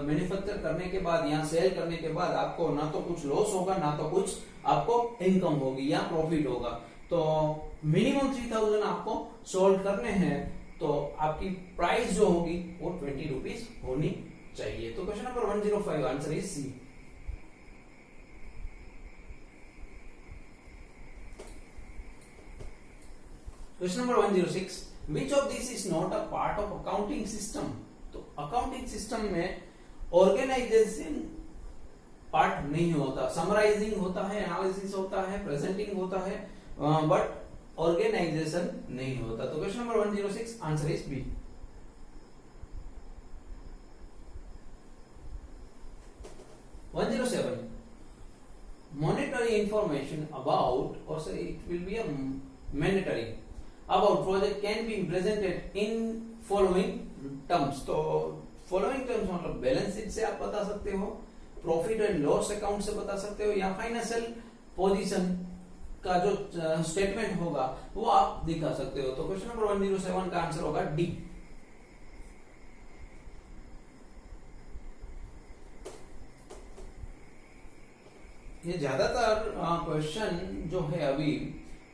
मैन्युफैक्चर करने के बाद, यहाँ सेल करने के बाद आपको ना तो कुछ लॉस होगा, ना तो कुछ आपको इनकम होगी या प्रॉफिट होगा। तो मिनिमम 3,000 आपको सोल्व करने हैं, तो आपकी प्राइस जो होगी वो 20 रुपीज होनी चाहिए। तो question number 105 answer is C. Question number 106, which of this is not a part of accounting system. तो अकाउंटिंग सिस्टम में ऑर्गेनाइजेशन पार्ट नहीं होता, समराइजिंग होता है, एनालिसिस होता है, प्रेजेंटिंग होता है, बट ऑर्गेनाइजेशन नहीं होता। तो question number 106 answer is B. Monetary information about, or say it will be a mandatory about project can be presented in following terms। तो following terms मतलब बैलेंस शीट से आप बता सकते हो, प्रॉफिट एंड लॉस अकाउंट से बता सकते हो, या फाइनेंशियल पोजीशन का जो स्टेटमेंट होगा वो आप दिखा सकते हो। तो क्वेश्चन नंबर 107 का आंसर होगा डी। ये ज्यादातर क्वेश्चन जो है अभी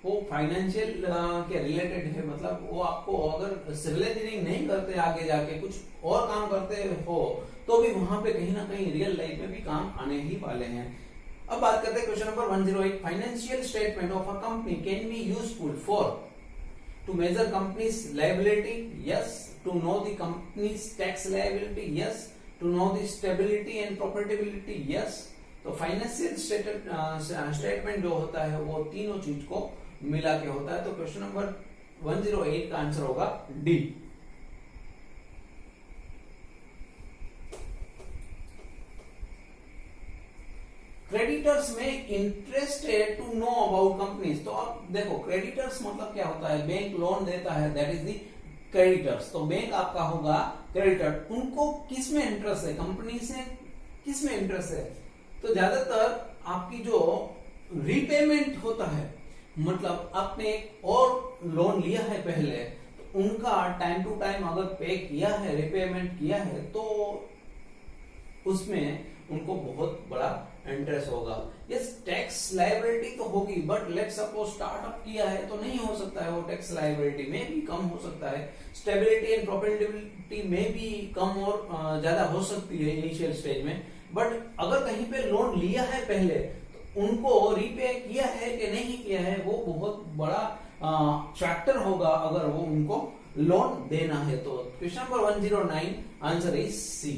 वो फाइनेंशियल के रिलेटेड है, मतलब वो आपको अगर सिविल इंजीनियरिंग नहीं करते आगे जाके कुछ और काम करते हो तो भी वहां पे कहीं ना कहीं रियल लाइफ में भी काम आने ही वाले हैं। अब बात करते हैं question number 108। Financial statement of a company can be useful for to measure company's liability, yes. To know the company's tax liability, yes. To know the stability and profitability, yes. तो फाइनेंशियल स्टेटमेंट जो होता है वो तीनों चीज को मिला के होता है। तो क्वेश्चन नंबर 108 का आंसर होगा डी। क्रेडिटर्स में interested to know about company's. तो आप देखो क्रेडिटर्स मतलब क्या होता है, बैंक लोन देता है, दैट इज दी क्रेडिटर्स। तो बैंक आपका होगा क्रेडिटर, उनको किस में इंटरेस्ट है, कंपनी से किस में इंटरेस्ट है। तो ज्यादातर आपकी जो रीपेमेंट होता है, मतलब आपने एक और लोन लिया है पहले, तो उनका टाइम टू टाइम अगर पे किया है, रीपेमेंट किया है, तो उसमें उनको बहुत बड़ा इंटरेस्ट होगा। यस, टैक्स लायबिलिटी तो होगी, बट लेट सपोज स्टार्टअप किया है तो नहीं हो सकता है वो टैक्स लायबिलिटी में भी कम हो सकता है। स्टेबिलिटी एंड प्रॉफिटेबिलिटी में भी कम और ज्यादा हो सकती है इनिशियल स्टेज में। बट अगर कहीं पे लोन लिया है पहले तो उनको रीपे किया है कि नहीं किया है वो बहुत बड़ा फैक्टर होगा अगर वो उनको लोन देना है। तो question number 109 answer is C.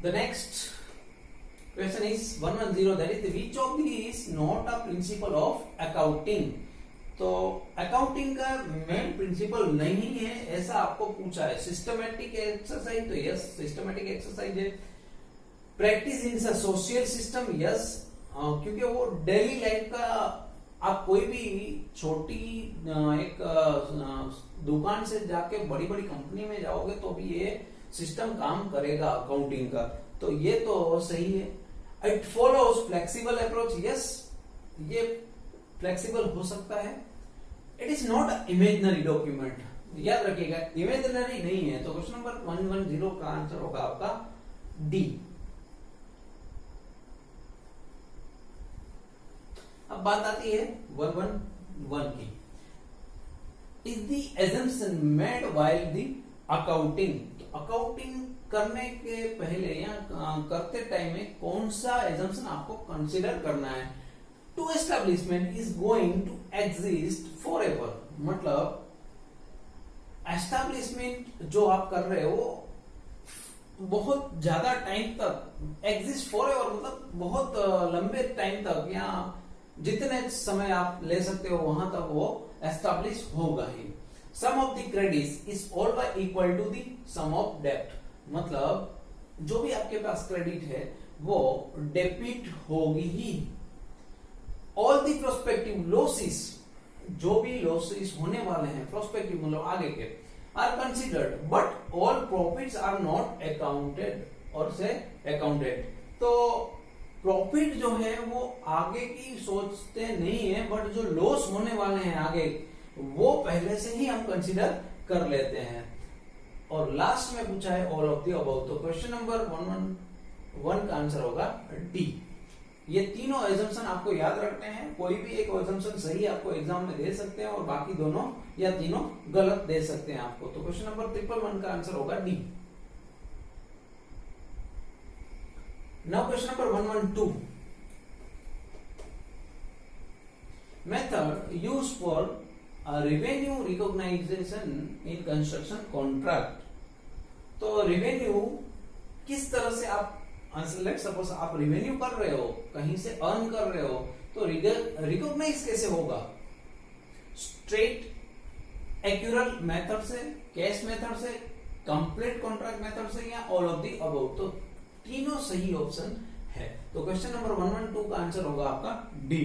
The next question is 110, that is which of these is not a principle of accounting। तो अकाउंटिंग का मेन प्रिंसिपल नहीं है ऐसा आपको पूछा है। सिस्टमेटिक एक्सरसाइज, तो यस सिस्टमेटिक एक्सरसाइज है। Practice in social system, yes, क्योंकि वो डेली लाइफ का आप कोई भी छोटी एक दुकान से जाके बड़ी बड़ी कंपनी में जाओगे तो भी ये सिस्टम काम करेगा अकाउंटिंग का। तो ये तो सही है। It follows flexible approach, yes, ये फ्लेक्सिबल हो सकता है। It is not imaginary document, याद रखिएगा इमेजिनरी नहीं है। तो क्वेश्चन नंबर 110 का आंसर होगा आपका डी। अब बात आती है 111 की। Is the assumption made while the accounting. Accounting करने के पहले या करते टाइम में कौन सा एजम्पशन आपको कंसीडर करना है। To establishment is going to exist forever, मतलब एस्टेब्लिशमेंट जो आप कर रहे हो बहुत ज्यादा टाइम तक एग्जिस्ट फॉर एवर, मतलब बहुत लंबे टाइम तक या जितने समय आप ले सकते हो वहां तक वो एस्टेब्लिश होगा ही। Sum of the credit is always equal to the sum of डेब्ट, मतलब जो भी आपके पास क्रेडिट है वो डेबिट होगी ही। ऑल द प्रोस्पेक्टिव लॉसेस, जो भी लॉसेस होने वाले हैं प्रोस्पेक्टिव मतलब आगे के, are considered but all profits are not accounted और से अकाउंटेड। तो प्रॉफिट जो है वो आगे की सोचते नहीं है, बट जो लॉस होने वाले हैं आगे वो पहले से ही हम कंसीडर कर लेते हैं। और लास्ट में पूछा है ऑल ऑफ द अबव, तो क्वेश्चन नंबर 111 का आंसर होगा डी। ये तीनों एजम्पशन आपको याद रखने हैं, कोई भी एक एजम्पशन सही आपको एग्जाम में दे सकते हैं और बाकी दोनों या तीनों गलत दे सकते हैं आपको। तो क्वेश्चन नंबर 111 का आंसर होगा D. Now question number 112, method used for revenue recognization in construction contract. तो रेवेन्यू किस तरह से आप, लेट सपोज आप रेवेन्यू कर रहे हो, कहीं से अर्न कर रहे हो, तो रिकॉग्नाइज कैसे होगा। स्ट्रेट एक्यूरल मेथड से, कैश मेथड से, कंप्लीट कॉन्ट्रैक्ट मेथड से या ऑल ऑफ द अबव। तो तीनों सही ऑप्शन है। तो क्वेश्चन नंबर 112 का आंसर होगा आपका D.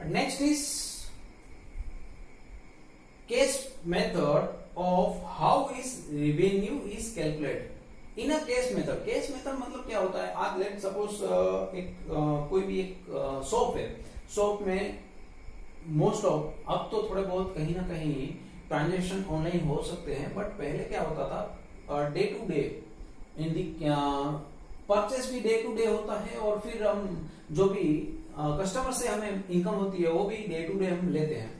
Next is cash method of how is revenue is calculated in a case method. Case method मतलब क्या होता है, आज लेट सपोज कोई भी एक शॉप है, शॉप में मोस्ट ऑफ अब तो थोड़े बहुत कहीं ना कहीं ट्रांजेक्शन ऑनलाइन हो सकते हैं, बट पहले क्या होता था, day to day in the purchase भी डे टू डे होता है, और फिर हम जो भी कस्टमर से हमें इनकम होती है वो भी डे टू डे हम लेते हैं.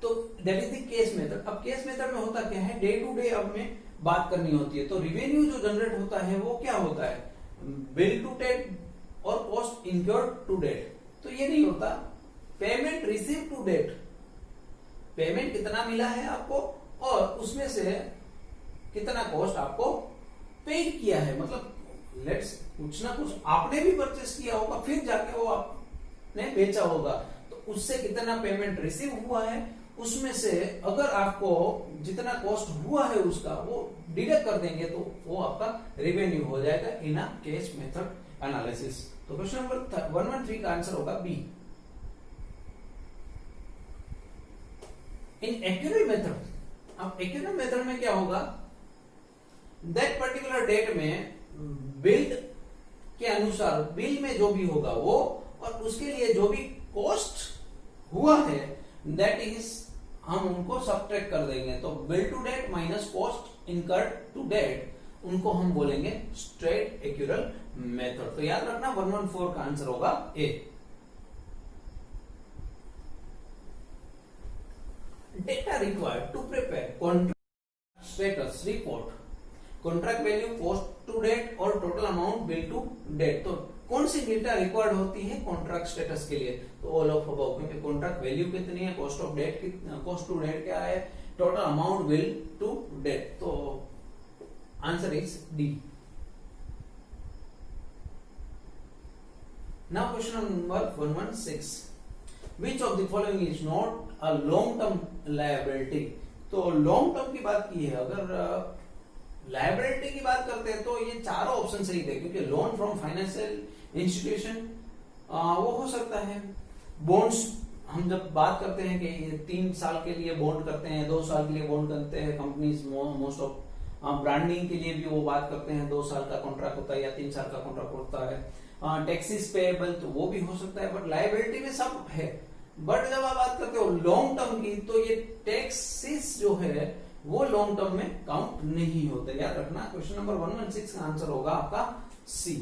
तो that is the case method. अब केस मेथड में होता क्या है, डे टू डे अब में बात करनी होती है. तो रिवेन्यू जो जनरेट होता है वो क्या होता है, बिल टू डेट और कॉस्ट इनकर्ड टू डेट. तो ये नहीं होता, payment receive to date, payment कितना मिला है आपको और उसमें से कितना कॉस्ट आपको पेड किया है. मतलब लेट्स कुछ ना कुछ आपने भी परचेस किया होगा, फिर जाके वो आपने बेचा होगा, तो उससे कितना पेमेंट रिसीव हुआ है, उसमें से अगर आपको जितना कॉस्ट हुआ है उसका वो डिडक्ट कर देंगे तो वो आपका रेवेन्यू हो जाएगा इन अ केस मेथड एनालिसिस. तो क्वेश्चन नंबर 113 का आंसर होगा बी. इन एक्यूरेट मेथड, अब एक्यूरेट मेथड में क्या होगा, दैट पर्टिकुलर डेट में बिल्ड के अनुसार बिल में जो भी होगा वो, और उसके लिए जो भी कॉस्ट हुआ है दैट इज हम उनको सब्ट्रैक्ट कर देंगे. तो bill to date minus cost incurred to date, उनको हम बोलेंगे स्ट्रेट एक्यूरेट मेथड. तो याद रखना 114 का आंसर होगा A. Data required to prepare contract status report, contract value, cost to date और total amount bill to date. तो कौन सी डेटा रिक्वायर्ड होती है कॉन्ट्रैक्ट स्टेटस के लिए, तो ऑल ऑफ अबव, क्योंकि कॉन्ट्रैक्ट वैल्यू कितनी है, cost of date, cost to date क्या है, total amount bill to date. तो answer is D. Now question number 116, which of the following is not a long term liability. तो long term की बात की है, अगर लायबिलिटी की बात करते हैं तो ये चारों ऑप्शन सही थे, क्योंकि लोन फ्रॉम फाइनेंशियल इंस्टीट्यूशन वो हो सकता है, बॉन्ड्स हम जब बात करते हैं कि 3 साल के लिए बॉन्ड करते हैं, 2 साल के लिए बॉन्ड करते हैं कंपनीज, मोस्ट ऑफ ब्रांडिंग के लिए भी वो बात करते हैं 2 साल का कॉन्ट्रैक्ट होता है या 3 साल का कॉन्ट्रैक्ट होता है. टैक्सेस पेएबल तो वो भी हो सकता है, बट लायबिलिटी में सब है. बट जब आप बात करते हो लॉन्ग टर्म की, तो ये टैक्सेस जो है वो लॉन्ग टर्म में काउंट नहीं होते. याद रखना क्वेश्चन नंबर 116 का आंसर होगा आपका सी.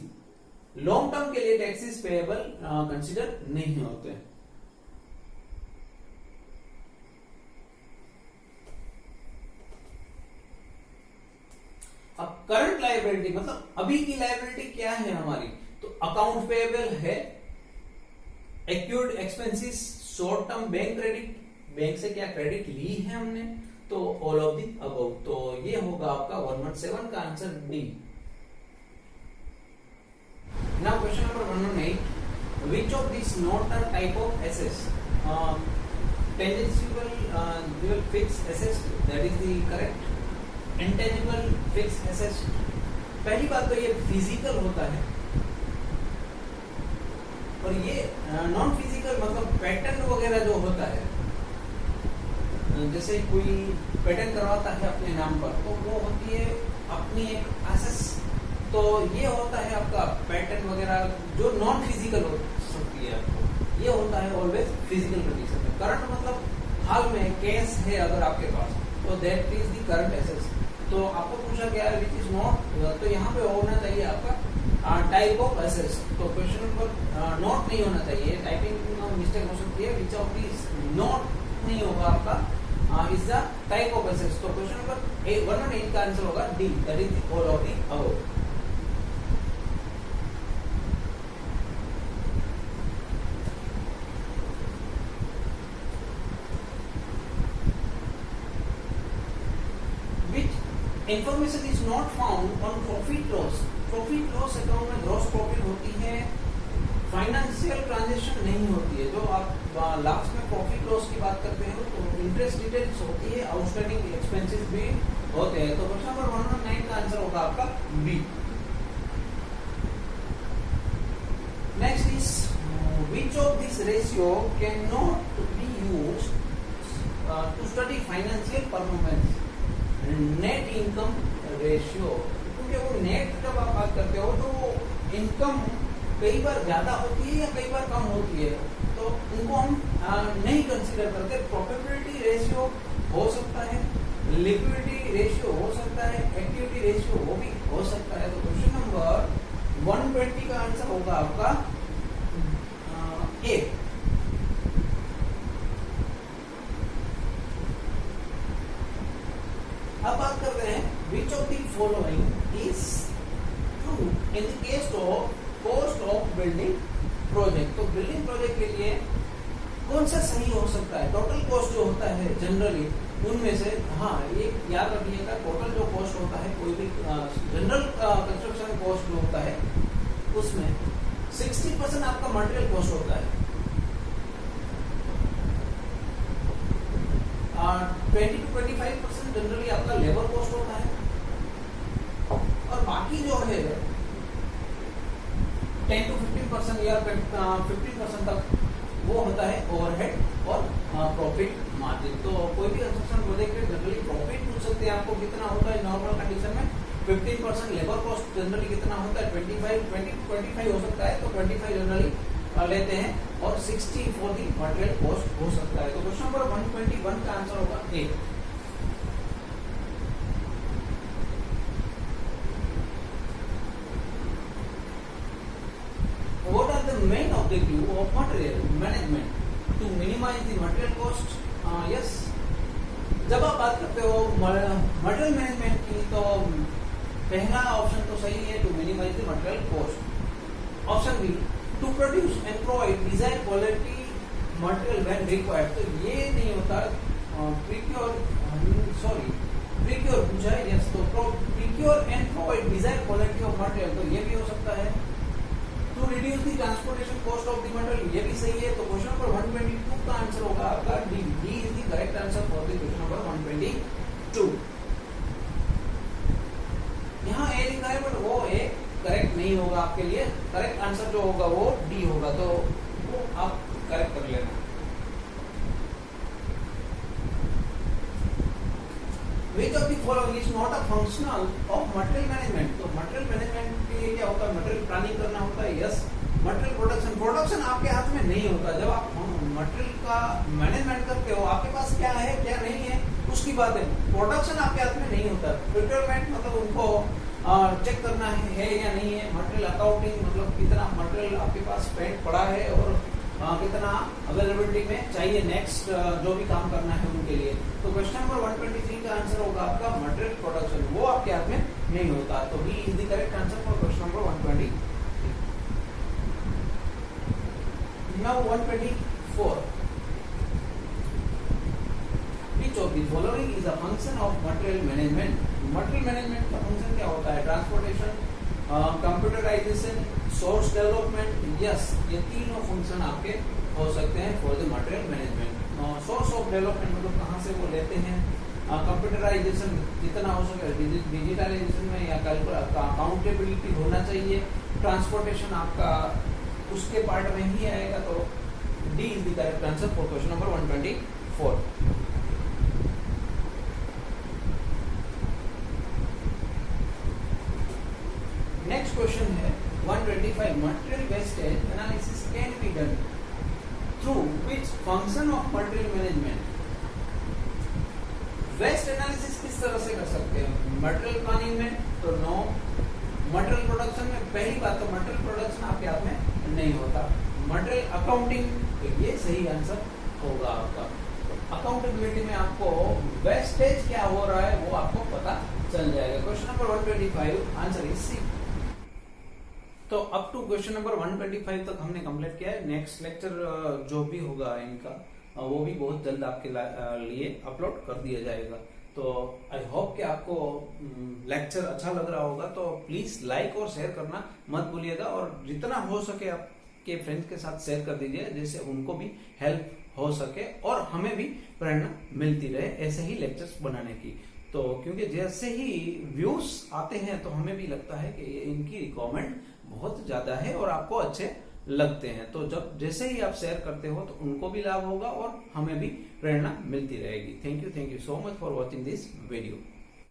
लॉन्ग टर्म के लिए टैक्सेस पेएबल कंसीडर नहीं होते. अब करंट लायबिलिटी मतलब अभी की लायबिलिटी क्या है हमारी, तो अकाउंट पेएबल है, accrued expenses, short term bank credit, bank से क्या क्रेडिट ली है हमने, तो ऑल ऑफ दी अबव. तो ये होगा आपका 117 का answer D. Now question number 118, which of this not a type of assets, tangible fixed assets, that is the correct. Intangible fixed assets, पहली बात तो ये फिजिकल होता है, और ये नॉन फिजिकल मतलब पैटर्न वगैरह जो होता है, जैसे कोई पैटर्न करवाता है अपने नाम पर, तो वो होती है अपनी एक एसेस. तो ये होता है आपका पैटर्न वगैरह जो नॉन फिजिकल हो सकती है आपको, ये होता है ऑलवेज फिजिकल कंडीशन में. करंट मतलब हाल में कैश है अगर आपके पास, तो that is the current assets. तो आपको पूछा गया है विच इज नॉट, तो यहाँ पे होना चाहिए आपका टाइप ऑफ एसेट्स. तो क्वेश्चन नंबर नॉट नहीं होना चाहिए, टाइपिंग मिस्टेक हो सकती है. विच ऑफ दिस नॉट नहीं होगा आपका, is the type of assets. तो क्वेश्चन नंबर 118 का आंसर होगा D, that is all of the above. Which information is not found on profit loss. Profit loss account में ग्रॉस प्रॉफिट होती है, financial transaction नहीं होती है. जो आप लास्ट में प्रॉफिट लॉस की बात करते हैं तो इंटरेस्ट डिटेल्स होती है, आउटस्टैंडिंग एक्सपेंसेस भी होते हैं. तो क्वेश्चन नंबर 109 का आंसर होगा आपका B. Next is which of this ratio cannot be used to study financial performance. Net income ratio, क्योंकि वो नेट जब आप बात करते हो तो इनकम कई बार ज्यादा होती है या कई बार कम होती है, तो उनको हम नहीं कंसीडर करते। प्रोबेबिलिटी रेशियो हो सकता है, लिक्विडिटी रेशियो हो सकता है, एक्टिविटी रेशियो वो भी हो सकता है। तो क्वेश्चन नंबर 120 का आंसर होगा आपका ए। अब बात करते हैं which of the following is true in the case of cost of building project। तो बिल्डिंग प्रोजेक्ट के लिए कौन सा सही हो सकता है? टोटल कॉस्ट जो होता है जनरली उनमें से, हाँ ये याद रखिएगा, टोटल जो कॉस्ट होता है कोई भी जनरल कंस्ट्रक्शन कॉस्ट जो होता है उसमें 60% आपका मटेरियल कॉस्ट होता है, 20 to 25% जनरली आपका लेबर कॉस्ट होता है, और बाकी जो है 10 to 15% या 15% तक वो होता है ओवरहेड और प्रॉफिट मार्जिन। तो कोई भी कंस्ट्रक्शन प्रोजेक्ट में जनरली प्रॉफिट पूछ सकते हैं आपको कितना होता है नॉर्मल कंडीशन में, 15% लेबर कॉस्ट जनरली कितना होता है 25 हो सकता है, तो 25 जनरली लेते हैं, और 60 फॉर दी मटेरियल कॉस्ट हो सकता है। तो क्वेश्चन नंबर 121 का आंसर होगा ए। What are the main objective of material management to minimize the material cost? Yes, जब आप बात करते हो मटेरियल मैनेजमेंट की तो पहला ऑप्शन तो सही है, to minimise the material cost. Option B, to produce and provide desired quality material when required. तो ये नहीं होता, प्रीक्योर पूछा है, यस, तो procure and provide desired quality of material, तो ये भी हो सकता है। To reduce the transportation cost of the material, ये भी सही है। तो क्वेश्चन नंबर 122 का आंसर होगा आपका D. D is the correct answer for the question number 122। यहाँ ए लिखा है बट वो ए करेक्ट नहीं होगा आपके लिए, करेक्ट आंसर जो होगा वो डी होगा, तो वो आप करेक्ट कर लेना। Which of the following is not a functional of material management? तो मटेरियल मैनेजमेंट के लिए क्या होता है? मटेरियल प्लानिंग करना होता है, यस। मटेरियल प्रोडक्शन आपके हाथ में नहीं होता। जब आप मटेरियल का मैनेजमेंट करते हो, आपके पास क्या है क्या नहीं है उसकी बात है, प्रोडक्शन आपके हाथ में नहीं होता। प्रोक्योरमेंट मतलब उनको चेक करना है या नहीं है, मटेरियल अकाउंटिंग मतलब कितना मटेरियल आपके पास स्पेंड पड़ा है और कितना अवेलेबिलिटी में चाहिए नेक्स्ट जो भी काम करना है उनके लिए। तो क्वेश्चन नंबर 123 का आंसर होगा आपका मटेरियल प्रोडक्शन, वो आपके हाथ में नहीं होता। तो B is the correct answer for question number 123। Now 124, which of the following is a function of material management? Material management का फंक्शन क्या होता है? Transportation, computerization, source development, yes, ये तीनों फंक्शन आपके हो सकते हैं for the material management. Source of development मतलब कहाँ से वो लेते हैं, कंप्यूटराइजेशन जितना हो सके डिजिटलाइजेशन में या अकाउंटेबिलिटी होना चाहिए, ट्रांसपोर्टेशन आपका उसके पार्ट में ही आएगा। तो D is the correct answer for question number 124। Next question है 125, material wastage analysis can be done through which function of material management? Waste analysis किस तरह से कर सकते हैं? मटेरियल प्लानिंग में तो नो, मटेरियल प्रोडक्शन में पहली बात तो मटेरियल प्रोडक्शन आपके हाथ में नहीं होता। मटेरियल अकाउंटिंग, तो ये सही आंसर होगा आपका। अकाउंटेबिलिटी में आपको वेस्टेज क्या हो रहा है वो आपको पता चल जाएगा। Question number 125 answer is C. तो अप टू क्वेश्चन नंबर 125 तक हमने कंप्लीट किया है। नेक्स्ट लेक्चर जो भी होगा इनका वो भी बहुत जल्द आपके लिए अपलोड कर दिया जाएगा। तो आई होप कि आपको लेक्चर अच्छा लग रहा होगा, तो प्लीज लाइक और शेयर करना मत भूलिएगा, और जितना हो सके आपके फ्रेंड्स के साथ शेयर कर दीजिए, जिससे उनको भी हेल्प हो सके और हमें भी प्रेरणा मिलती रहे ऐसे ही लेक्चर्स बनाने की। तो क्योंकि जैसे ही व्यूज आते हैं तो हमें भी लगता है कि इनकी रिकमेंड बहुत ज्यादा है और आपको अच्छे लगते हैं। तो जब जैसे ही आप शेयर करते हो तो उनको भी लाभ होगा और हमें भी प्रेरणा मिलती रहेगी। Thank you so much for watching this video.